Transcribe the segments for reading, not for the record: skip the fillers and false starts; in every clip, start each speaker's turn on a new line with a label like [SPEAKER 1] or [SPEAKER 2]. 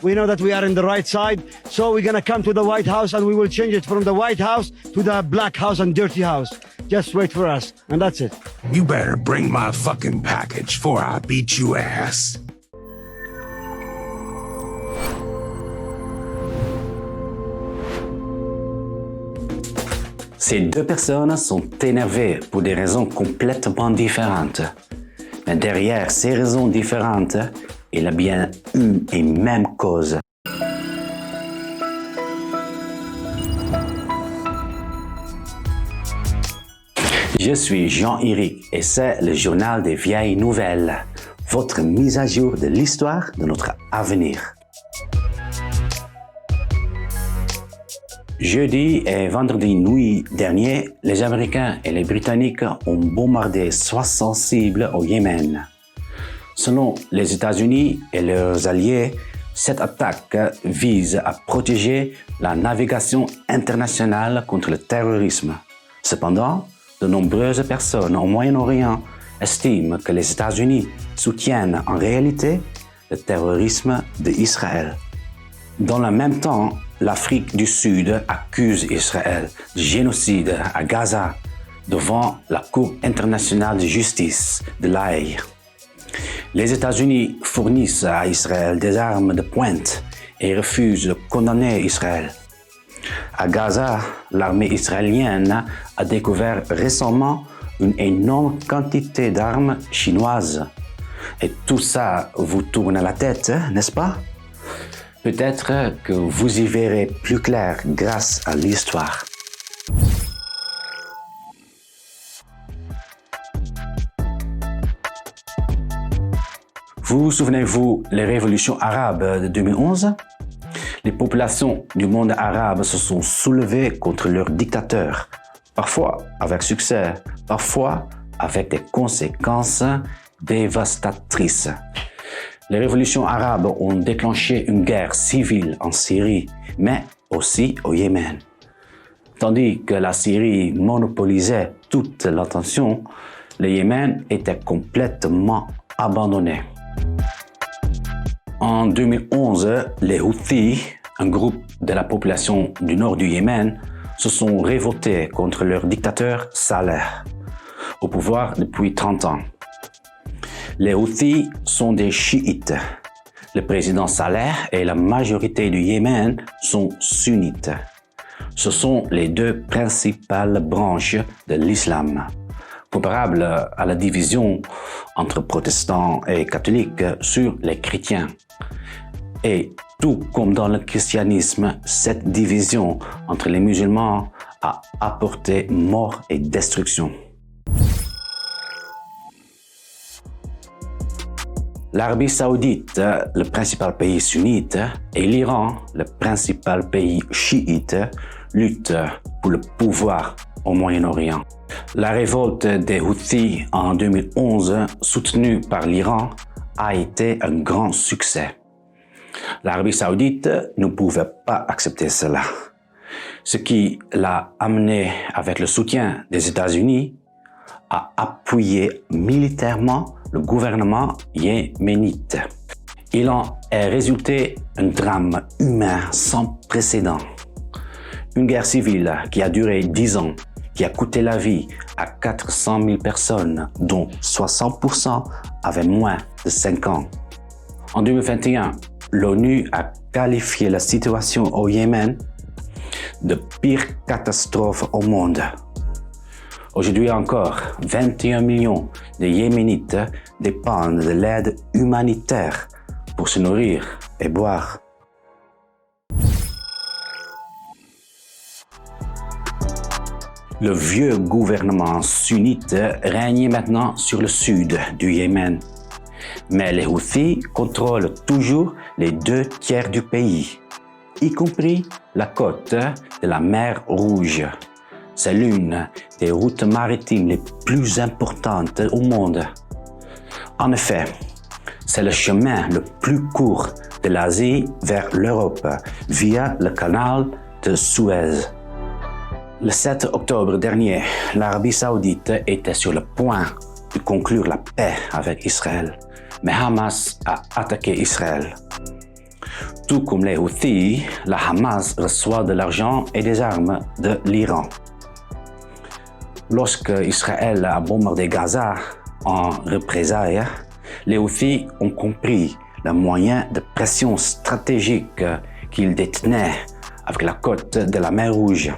[SPEAKER 1] We know that we are in the right side. So we're going to come to the White House and we will change it from the White House to the black house and dirty house. Just wait for us. And that's it.
[SPEAKER 2] You better bring my fucking package before I beat you ass.
[SPEAKER 3] Ces deux personnes sont énervées pour des raisons complètement différentes. Mais derrière ces raisons différentes, il y a bien une et même cause. Je suis Jean-Éric et c'est le journal des vieilles nouvelles, votre mise à jour de l'histoire de notre avenir. Jeudi et vendredi nuit dernier, les Américains et les Britanniques ont bombardé 60 cibles au Yémen. Selon les États-Unis et leurs alliés, cette attaque vise à protéger la navigation internationale contre le terrorisme. Cependant, de nombreuses personnes au Moyen-Orient estiment que les États-Unis soutiennent en réalité le terrorisme d'Israël. Dans le même temps, l'Afrique du Sud accuse Israël de génocide à Gaza devant la Cour internationale de justice de l'Haye. Les États-Unis fournissent à Israël des armes de pointe et refusent de condamner Israël. À Gaza, l'armée israélienne a découvert récemment une énorme quantité d'armes chinoises. Et tout ça vous tourne à la tête, n'est-ce pas? Peut-être que vous y verrez plus clair grâce à l'histoire. Vous souvenez-vous les révolutions arabes de 2011? Les populations du monde arabe se sont soulevées contre leurs dictateurs, parfois avec succès, parfois avec des conséquences dévastatrices. Les révolutions arabes ont déclenché une guerre civile en Syrie, mais aussi au Yémen. Tandis que la Syrie monopolisait toute l'attention, le Yémen était complètement abandonné. En 2011, les Houthis, un groupe de la population du nord du Yémen, se sont révoltés contre leur dictateur Saleh, au pouvoir depuis 30 ans. Les Houthis sont des chiites. Le président Saleh et la majorité du Yémen sont sunnites. Ce sont les deux principales branches de l'islam, comparables à la division entre protestants et catholiques sur les chrétiens. Et tout comme dans le christianisme, cette division entre les musulmans a apporté mort et destruction. L'Arabie Saoudite, le principal pays sunnite, et l'Iran, le principal pays chiite, luttent pour le pouvoir au Moyen-Orient. La révolte des Houthis en 2011, soutenue par l'Iran, a été un grand succès. L'Arabie Saoudite ne pouvait pas accepter cela, ce qui l'a amené, avec le soutien des États-Unis, à appuyer militairement le gouvernement yéménite. Il en est résulté un drame humain sans précédent. Une guerre civile qui a duré 10 ans, qui a coûté la vie à 400 000 personnes, dont 60% avaient moins de 5 ans. En 2021, l'ONU a qualifié la situation au Yémen de pire catastrophe au monde. Aujourd'hui encore, 21 millions de Yéménites dépendent de l'aide humanitaire pour se nourrir et boire. Le vieux gouvernement sunnite règne maintenant sur le sud du Yémen. Mais les Houthis contrôlent toujours les 2/3 du pays, y compris la côte de la mer Rouge. C'est l'une des routes maritimes les plus importantes au monde. En effet, c'est le chemin le plus court de l'Asie vers l'Europe via le canal de Suez. Le 7 octobre dernier, l'Arabie Saoudite était sur le point de conclure la paix avec Israël, mais Hamas a attaqué Israël. Tout comme les Houthis, la Hamas reçoit de l'argent et des armes de l'Iran. Lorsque Israël a bombardé Gaza en représailles, les Houthis ont compris le moyen de pression stratégique qu'ils détenaient avec la côte de la mer Rouge.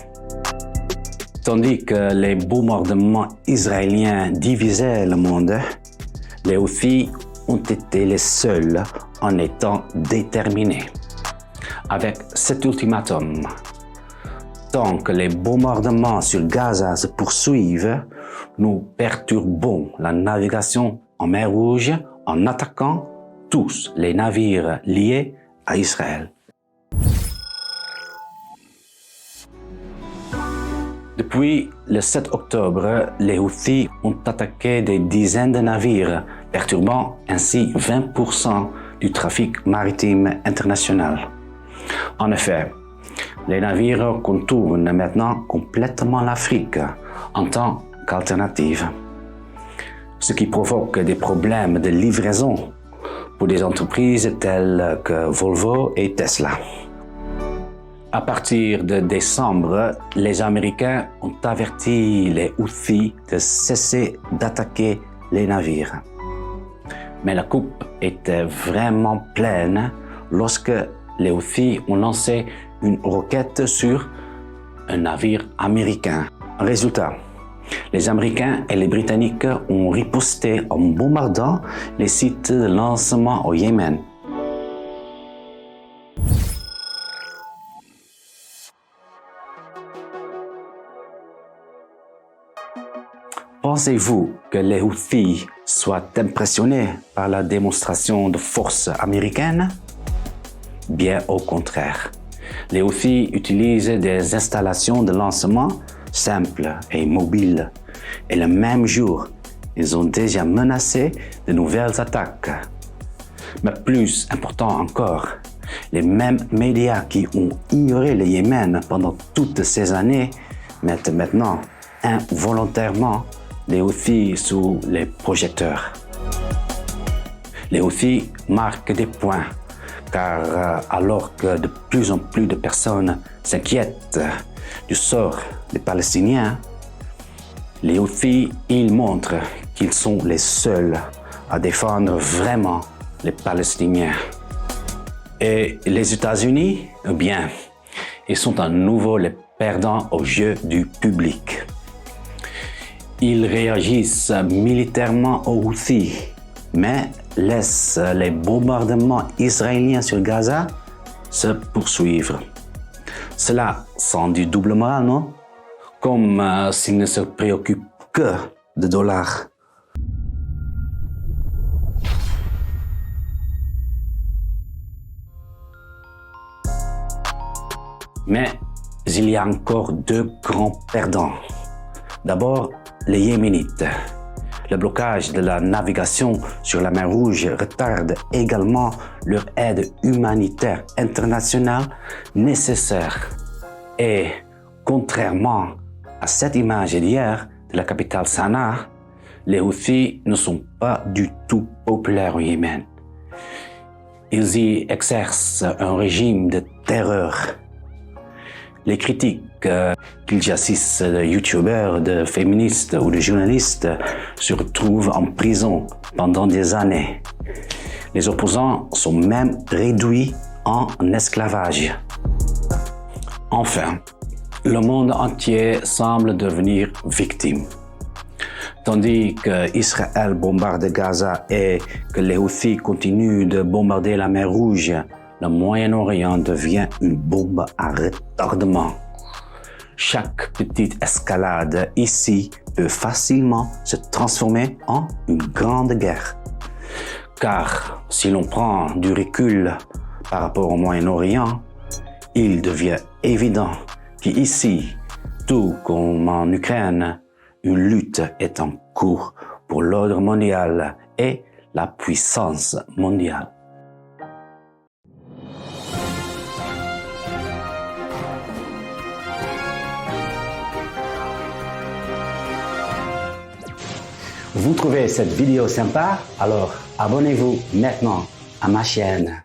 [SPEAKER 3] Tandis que les bombardements israéliens divisaient le monde, les Houthis ont été les seuls en étant déterminés. Avec cet ultimatum, tant que les bombardements sur Gaza se poursuivent, nous perturbons la navigation en mer Rouge en attaquant tous les navires liés à Israël. Depuis le 7 octobre, les Houthis ont attaqué des dizaines de navires, perturbant ainsi 20% du trafic maritime international. En effet, les navires contournent maintenant complètement l'Afrique en tant qu'alternative, ce qui provoque des problèmes de livraison pour des entreprises telles que Volvo et Tesla. À partir de décembre, les Américains ont averti les Houthis de cesser d'attaquer les navires. Mais la coupe était vraiment pleine lorsque les Houthis ont lancé une roquette sur un navire américain. Résultat, les Américains et les Britanniques ont riposté en bombardant les sites de lancement au Yémen. Pensez-vous que les Houthis soient impressionnés par la démonstration de force américaine? Bien au contraire. Les Houthis utilisent des installations de lancement simples et mobiles. Et le même jour, ils ont déjà menacé de nouvelles attaques. Mais plus important encore, les mêmes médias qui ont ignoré le Yémen pendant toutes ces années mettent maintenant involontairement les Houthis sous les projecteurs. Les Houthis marquent des points, car alors que de plus en plus de personnes s'inquiètent du sort des Palestiniens, les Houthis, ils montrent qu'ils sont les seuls à défendre vraiment les Palestiniens. Et les États-Unis, eh bien, ils sont à nouveau les perdants au jeu du public. Ils réagissent militairement aux Houthis, mais laissent les bombardements israéliens sur Gaza se poursuivre. Cela sent du double moral, non? Comme s'ils ne se préoccupent que de dollars. Mais il y a encore deux grands perdants. D'abord, les Yéménites. Le blocage de la navigation sur la mer Rouge retarde également leur aide humanitaire internationale nécessaire. Et contrairement à cette image d'hier de la capitale Sanaa, les Houthis ne sont pas du tout populaires au Yémen. Ils y exercent un régime de terreur. Les critiques qu'il s'agisse de youtubeurs, de féministes ou de journalistes se retrouvent en prison pendant des années. Les opposants sont même réduits en esclavage. Enfin, le monde entier semble devenir victime. Tandis qu'Israël bombarde Gaza et que les Houthis continuent de bombarder la mer Rouge, le Moyen-Orient devient une bombe à retardement. Chaque petite escalade ici peut facilement se transformer en une grande guerre. Car si l'on prend du recul par rapport au Moyen-Orient, il devient évident qu'ici, tout comme en Ukraine, une lutte est en cours pour l'ordre mondial et la puissance mondiale. Vous trouvez cette vidéo sympa? Alors abonnez-vous maintenant à ma chaîne.